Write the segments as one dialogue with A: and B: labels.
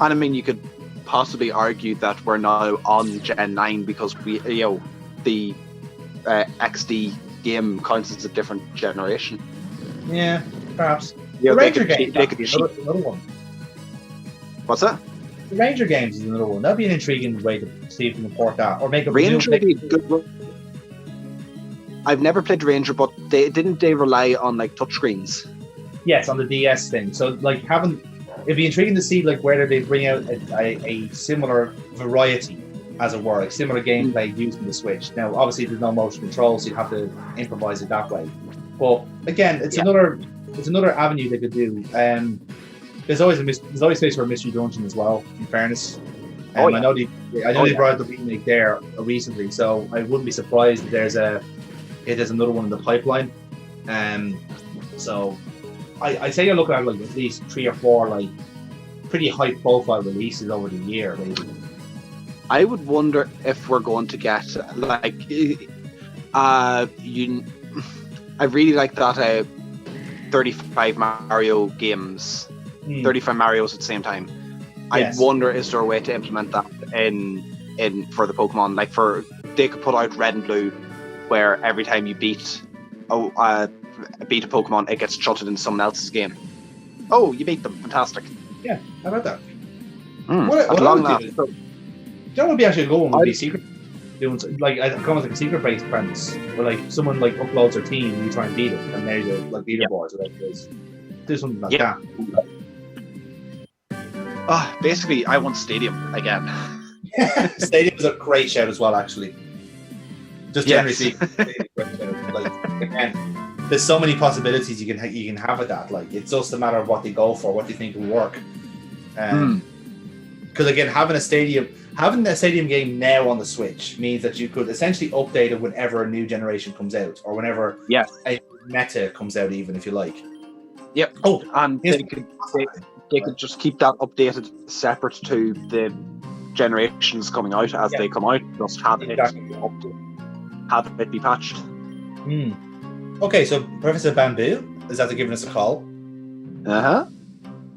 A: And I mean, you could possibly argue that we're now on Gen 9 because we, the XD game counts as a different generation.
B: Yeah, perhaps.
A: The
B: Ranger games,
A: another
B: one.
A: What's that?
B: The Ranger games is another one. That'd be an intriguing way to see if we can port that, or make a
A: Ranger. I've never played Ranger, but didn't they rely on like touchscreens?
B: Yes, on the DS thing. So like it'd be intriguing to see like whether they bring out a similar variety, as it were, like similar gameplay using the Switch. Now, obviously, there's no motion control, so you'd have to improvise it that way. But again, it's another avenue they could do. There's always space for a mystery dungeon as well. In fairness, I know they brought out the remake there recently, so I wouldn't be surprised if there's another one in the pipeline. So I'd say you're looking at like at least 3 or 4 like pretty high profile releases over the year, maybe.
A: I would wonder if we're going to get like I really like that 35 Mario games, 35 Marios at the same time. Yes. I wonder, is there a way to implement that in for the Pokemon? Like they could put out Red and Blue, where every time you beat a Pokemon, it gets shutted in someone else's game. Oh, you beat them! Fantastic.
B: Yeah, how about that? That would be actually a good one. Would be secret, doing like almost like a secret based premise, where like someone like uploads their team and you try and beat it, and there's a like leaderboards or whatever it is. Do something like that.
A: Basically, I want Stadium again.
B: Stadium is a great shout as well, actually. Just generally speaking, like again, there's so many possibilities you can have with that. Like it's just a matter of what they go for, what they think will work. Because again, having a stadium game now on the Switch means that you could essentially update it whenever a new generation comes out, or whenever a meta comes out, even if you like.
A: Yep. Oh, and they could just keep that updated separate to the generations coming out as they come out. Just have it be patched.
B: Okay, so Professor Bamboo is after giving us a call.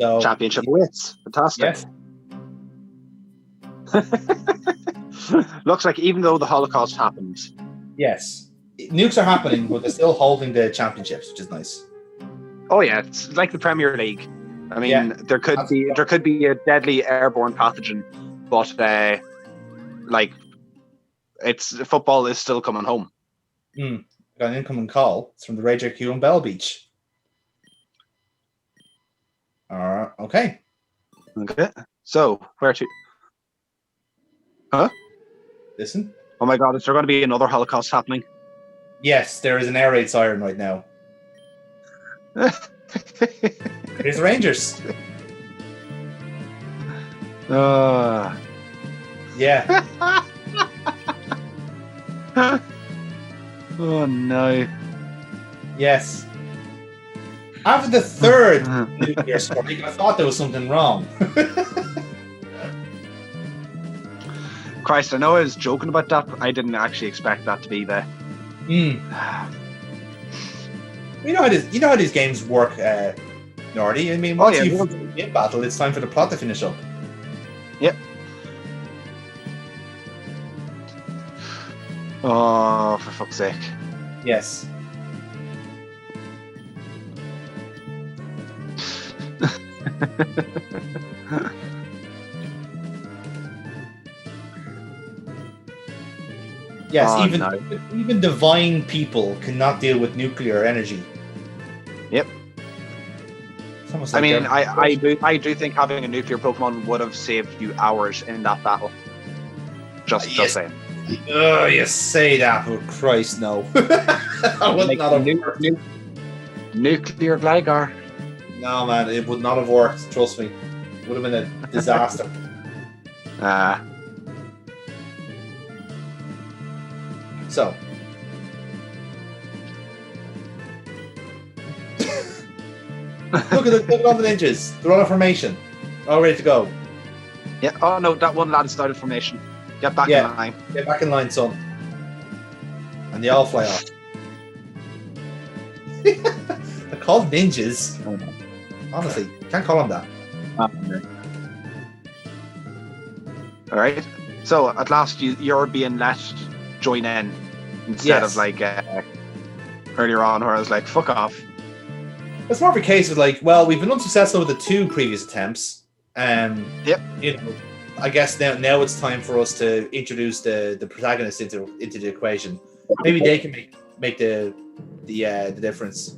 A: So championship awaits. Fantastic.
B: Yes.
A: Looks like even though the Holocaust happened,
B: yes, nukes are happening, but they're still holding the championships, which is nice.
A: Oh yeah, it's like the Premier League. I mean, there could be a deadly airborne pathogen, but like football is still coming home.
B: Got an incoming call. It's from the radioactive on Bell Beach. Okay.
A: So where to? Huh?
B: Listen.
A: Oh my God! Is there going to be another Holocaust happening?
B: Yes, there is an air raid siren right now. Here's the Rangers. Yeah.
A: Oh no.
B: Yes. After the third nuclear strike, I thought there was something wrong.
A: Christ, I know I was joking about that, but I didn't actually expect that to be there.
B: You know how these games work, Nordy. I mean, once you've in battle, it's time for the plot to finish up.
A: Yep. Oh, for fuck's sake.
B: Yes. Yes, even divine people cannot deal with nuclear energy.
A: Yep.
B: Like
A: I mean, I do think having a nuclear Pokemon would have saved you hours in that battle. Just saying.
B: You say that, but Christ, no. I would not have
A: nuclear Gligar.
B: No, man, it would not have worked. Trust me, it would have been a disaster. So, look at all the ninjas. They're all in formation, all ready to go.
A: Yeah. Oh no, that one lad started formation. Get back in line.
B: Get back in line, son. And they all fly off. They're called ninjas. Honestly, can't call them that.
A: All right. So at last you're being let join in instead of like earlier on where I was like, fuck off.
B: It's more of a case of like, well, we've been unsuccessful with the 2 previous attempts.
A: Yep.
B: You know, I guess now it's time for us to introduce the protagonist into the equation. Maybe they can make the difference.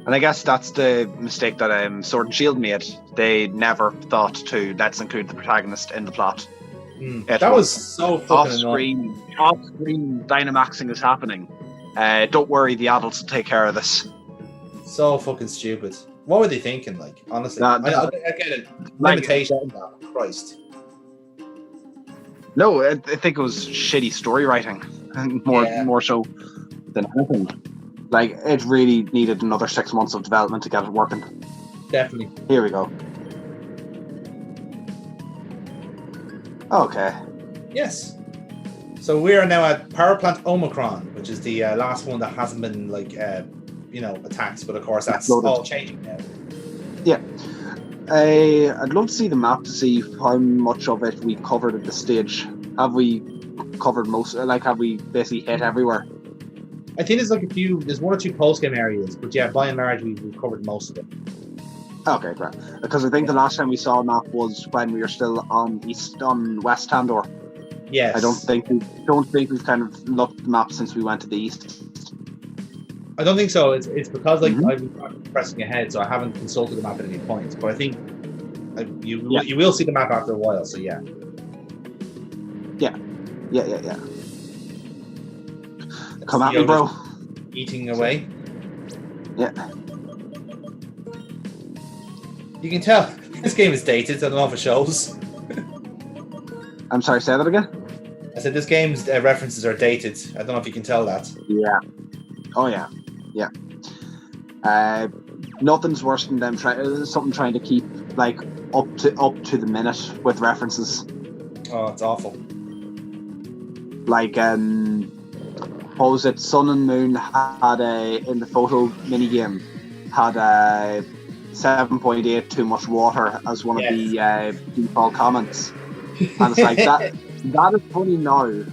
A: And I guess that's the mistake that Sword and Shield made. They never thought to let's include the protagonist in the plot.
B: That was so fucking annoying.
A: Off-screen Dynamaxing is happening. Don't worry, the adults will take care of this.
B: So fucking stupid. What were they thinking? Like, honestly, I get it. Limitation. Christ.
A: No, I think it was shitty story writing, more so than anything. Like, it really needed another 6 months of development to get it working.
B: Definitely.
A: Here we go. Okay.
B: Yes. So we are now at Power Plant Omicron, which is the last one that hasn't been attacked. But of course, that's all changing now.
A: Yeah. I'd love to see the map to see how much of it we covered at this stage. Have we covered most? Like, have we basically hit everywhere?
B: I think there's 1 or 2 post-game areas, but yeah, by and large, we've covered most of it.
A: Okay, great. Because I think the last time we saw a map was when we were still on West Tandor.
B: Yes.
A: I don't think we've kind of looked at the map since we went to the east.
B: I don't think so. It's because I've been pressing ahead, so I haven't consulted the map at any point. But I think you will see the map after a while. So yeah.
A: Yeah. Come at me, bro.
B: Eating away.
A: Yeah.
B: You can tell this game is dated. I don't know if it shows.
A: I'm sorry, say that again?
B: I said this game's references are dated. I don't know if you can tell that.
A: Yeah. Oh, yeah. Nothing's worse than them trying to keep like up to the minute with references.
B: Oh, it's awful.
A: Like, what was it? Sun and Moon had in the photo minigame had 7.8 too much water as one of the default comments, and it's like that is funny now,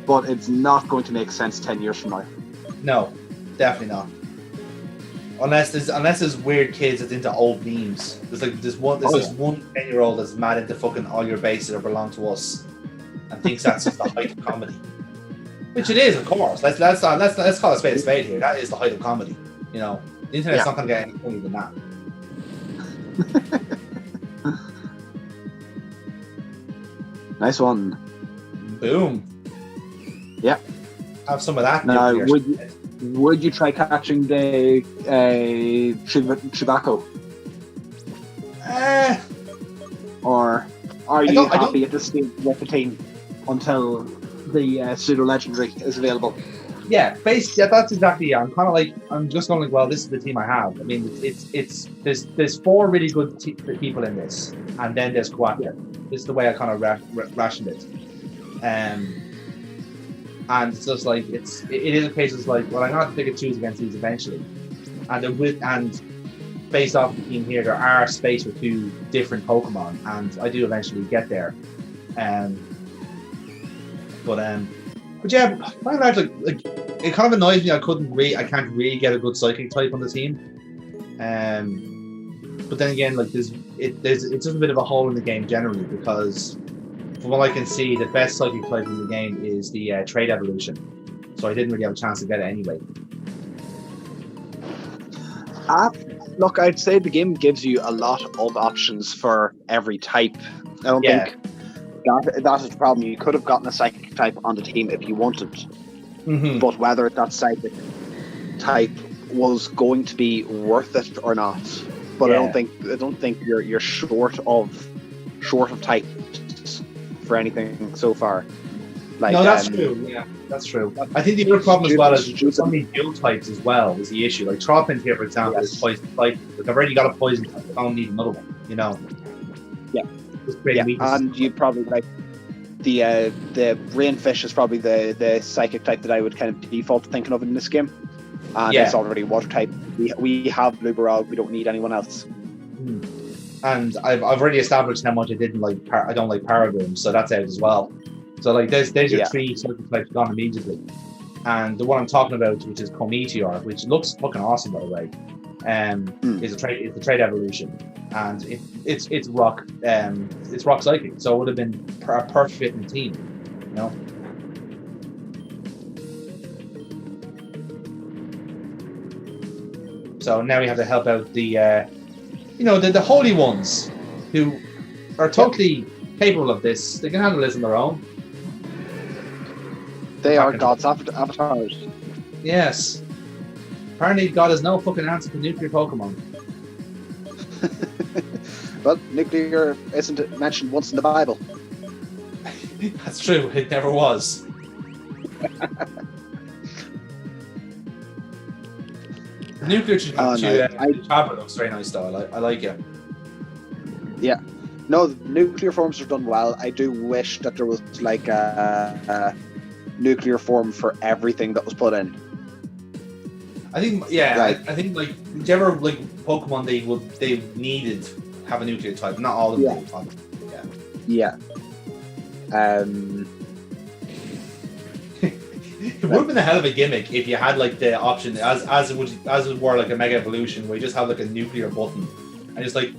A: but it's not going to make sense 10 years from now.
B: No, definitely not. Unless there's weird kids that's into old memes. There's one 10-year-old that's mad into fucking all your bases or belong to us, and thinks that's just the height of comedy. Which it is, of course. Let's call a spade here. That is the height of comedy. You know, the internet's not going to get any funnier than that.
A: Nice one.
B: Boom.
A: Yeah.
B: Have some of that.
A: Now, would you try catching the Chewbacca? Or are you happy at this stage with the team until the pseudo legendary is available?
B: Yeah, basically, that's exactly it. I'm kind of like, I'm just going like, well, this is the team I have. I mean, there's 4 really good people in this, and then there's Quattro. This is the way I kind of rationed it. And it's just like it is a case of like, well, I'm gonna have to pick and choose against these eventually, and based off the team here, there are space for 2 different Pokemon, and I do eventually get there. But yeah, by and large, like it kind of annoys me. I can't really get a good psychic type on the team. But then again, like it's just a bit of a hole in the game generally, because from what I can see, the best psychic type in the game is the trade evolution. So I didn't really have a chance to get it anyway.
A: Look, I'd say the game gives you a lot of options for every type. I don't think that is the problem. You could have gotten a psychic type on the team if you wanted, but whether that psychic type was going to be worth it or not. But I don't think you're short of types for anything so far. Like,
B: no, that's true. Yeah, that's true. I think the other problem as well is there's so many dual types as well is the issue. Like Tropin here, for example, is poison type. Like I've already got a poison type. I don't need another one. You know. Yeah.
A: And you'd probably like the Rainfish is probably the psychic type that I would kind of default thinking of in this game. And it's already water type. We have Blue Barrel. We don't need anyone else.
B: And I've already established how much I didn't like. I don't like Paragon, so that's out as well. So like, there's your
A: Yeah.
B: 3 circle types gone immediately. And the one I'm talking about, which is Cometeor, which looks fucking awesome by the way, is the trade evolution, and it's rock psychic, so it would have been a perfect fit in the team, you know. So now we have to help out the the holy ones who are totally capable of this. They can handle this on their own.
A: They are God's avatars.
B: Yes. Apparently, God has no fucking answer to nuclear Pokemon.
A: Well, nuclear isn't mentioned once in the Bible.
B: That's true. It never was. The nuclear Chopper looks very nice though. I like it.
A: Yeah. No, the nuclear forms are done well. I do wish that there was like a nuclear form for everything that was put in.
B: I think, I think like whichever like Pokemon they needed have a nuclear type. Not all of them.
A: Yeah.
B: It would have been a hell of a gimmick if you had like the option as it were like a Mega Evolution where you just have like a nuclear button and just like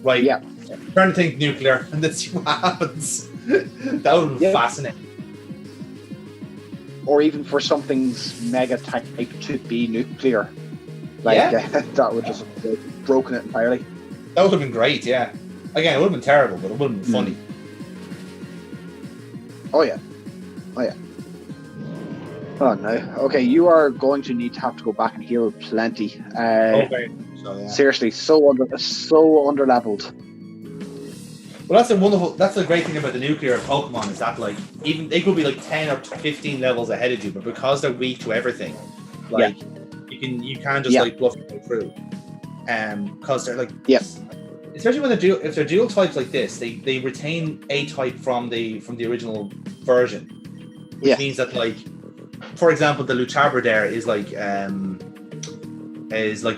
B: turn the thing nuclear and then see what happens. That would be fascinating.
A: Or even for something's mega type to be nuclear. That would just have broken it entirely.
B: That would have been great, yeah. Again, it would have been terrible, but it would have been funny.
A: Oh yeah. Oh no. Okay, you are going to have to go back and heal plenty.
B: Okay. So, yeah.
A: Seriously, so under leveled.
B: Well, that's the great thing about the nuclear Pokemon is that like even they could be like 10 or 15 levels ahead of you, but because they're weak to everything, like you can just like bluff them through. Because they're like especially when if they're dual types like this, they retain a type from the original version, which means that like, for example, the Luchabre there is like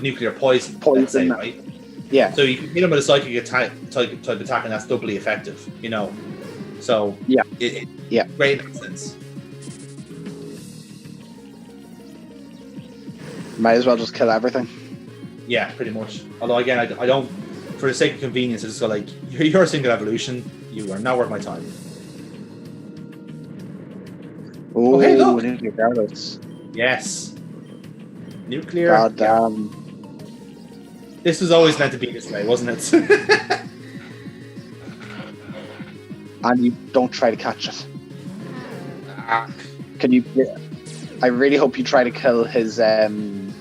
B: nuclear poison, let's say, right?
A: Yeah.
B: So you can hit him with a psychic type attack, and that's doubly effective, you know. So it great in that sense.
A: Might as well just kill everything.
B: Yeah, pretty much. Although again, I don't, for the sake of convenience, I just go like, you're a single evolution. You are not worth my time.
A: Oh,
B: okay, look.
A: Nuclear Gyarados.
B: Yes. Nuclear.
A: God damn.
B: This was always meant to be this way, wasn't it?
A: And you don't try to catch it. Can you? I really hope you try to kill his fucking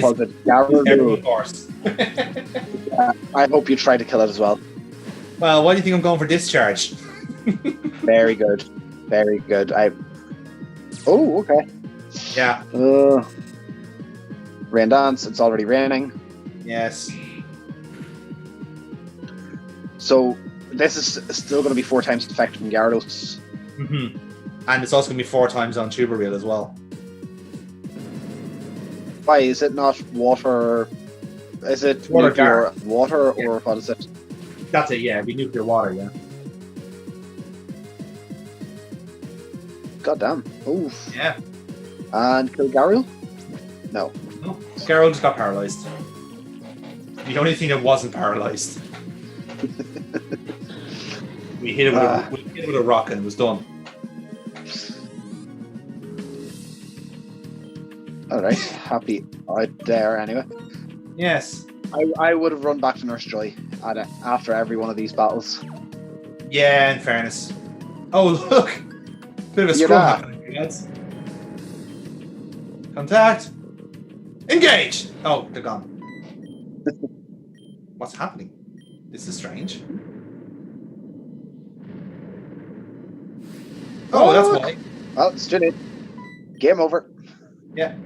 A: was it
B: Gyarados.
A: I hope you try to kill it as well.
B: Well, why do you think I'm going for discharge?
A: Very good. Very good. Oh, okay.
B: Yeah.
A: Rain dance. It's already raining.
B: Yes.
A: So this is still going to be 4 times effective in Gyarados.
B: Mm-hmm. And it's also going to be 4 times on Tuberville as well.
A: Why is it not water? Is it
B: Water
A: nuclear water or what is it?
B: That's it. Yeah, it'd be nuclear water. Yeah.
A: God damn. Oof.
B: Yeah.
A: And kill Garil? No.
B: No, Garil just got paralyzed. The only thing that wasn't paralyzed. we hit it with a rock and it was done.
A: Alright, happy out there anyway.
B: Yes.
A: I would have run back to Nurse Joy after every one of these battles.
B: Yeah, in fairness. Oh, look! Bit of a scrum happening here, lads. Contact! Engage! Oh, they're gone. What's happening? This is strange. Oh, that's why.
A: Well, it's too late. Game over.
B: Yeah.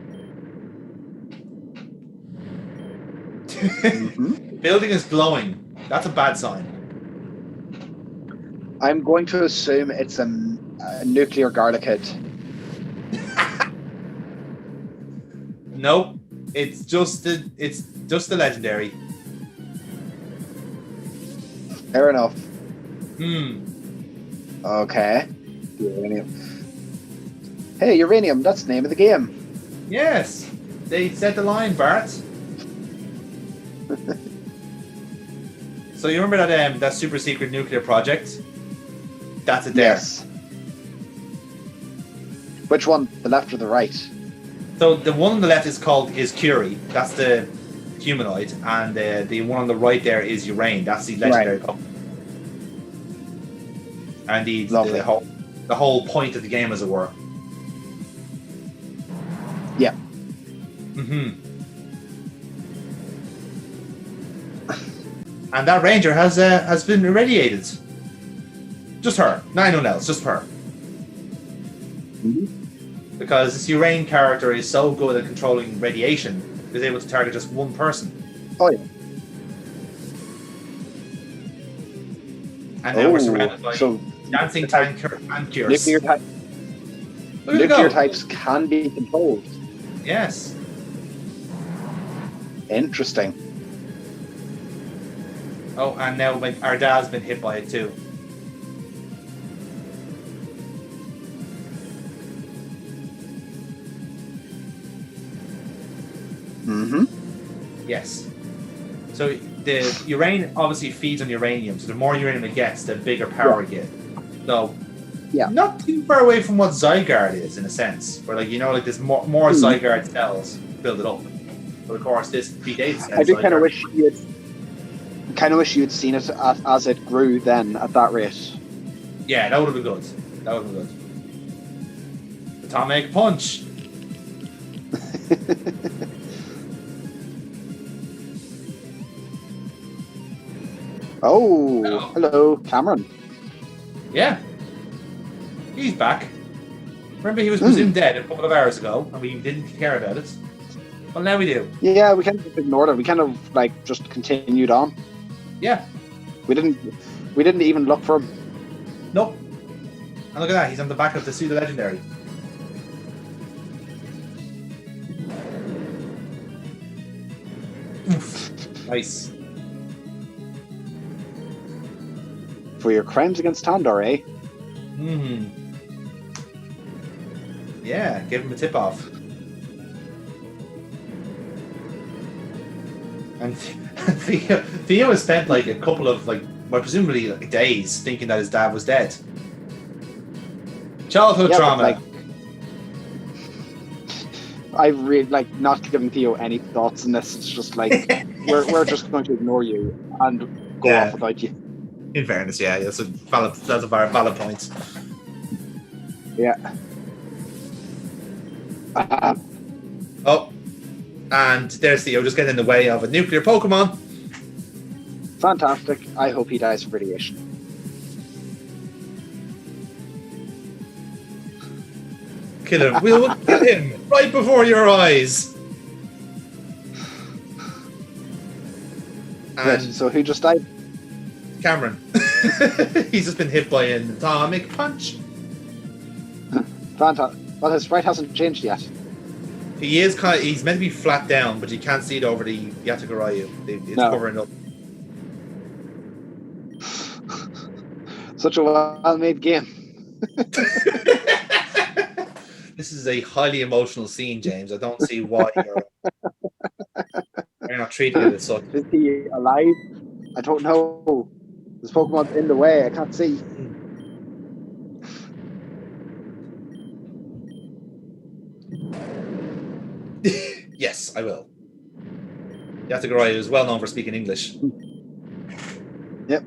B: The building is glowing. That's a bad sign.
A: I'm going to assume it's a nuclear Garlicid.
B: Nope. It's just the legendary.
A: Fair enough.
B: Hmm.
A: Okay. Uranium. Hey, Uranium, that's the name of the game.
B: Yes. They set the line, Bart. So you remember that super secret nuclear project? That's it there.
A: Yes. Which one? The left or the right?
B: So the one on the left is Curie. That's the humanoid, and the one on the right there is Urane. That's the legendary Pokémon. And the whole point of the game, as it were.
A: Yeah.
B: Mm-hmm. And that ranger has been irradiated. Just her, not anyone else, just her.
A: Mm-hmm.
B: Because this Urane character is so good at controlling radiation, is able to target just one person.
A: Oh yeah.
B: And now we're surrounded by dancing tank and cures.
A: Nuclear types can be controlled.
B: Yes.
A: Interesting.
B: Oh, and now our dad's been hit by it too.
A: Mm-hmm.
B: Yes. So the uranium obviously feeds on uranium, so the more uranium it gets, the bigger power it gets. So not too far away from what Zygarde is, in a sense. Where there's more Zygarde cells build it up. But of course this predates it.
A: I do kind of wish you'd seen it as it grew then at that rate.
B: Yeah, that would have been good. Atomic punch.
A: Oh, hello, Cameron.
B: Yeah. He's back. Remember, he was presumed dead a couple of hours ago, and we didn't care about it. Well, now we do.
A: Yeah, we kind of ignored it. We kind of just continued on.
B: Yeah.
A: We didn't even look for him.
B: Nope. And look at that, he's on the back of the pseudo legendary. Nice.
A: For your crimes against Tandor, eh?
B: Hmm. Yeah, give him a tip off. And Theo has spent a couple of presumably days thinking that his dad was dead. Childhood trauma.
A: I've really not giving Theo any thoughts in this. It's just we're just going to ignore you and go off without you.
B: In fairness, yeah, that's a valid point.
A: Yeah.
B: Oh, and there's Theo just getting in the way of a nuclear Pokemon.
A: Fantastic. I hope he dies from radiation.
B: Kill him. We'll kill him right before your eyes.
A: And so who just died?
B: Cameron. He's just been hit by an atomic punch.
A: Fantastic. Well, his sprite hasn't changed yet.
B: He's meant to be flat down, but you can't see it over the Yatakarayu. It's covering up.
A: Such a well-made game.
B: This is a highly emotional scene, James. I don't see why you're not treating it as such.
A: Is he alive? I don't know. This Pokemon's in the way. I can't see.
B: Yes, I will. Yatakarayu is well known for speaking English.
A: Yep.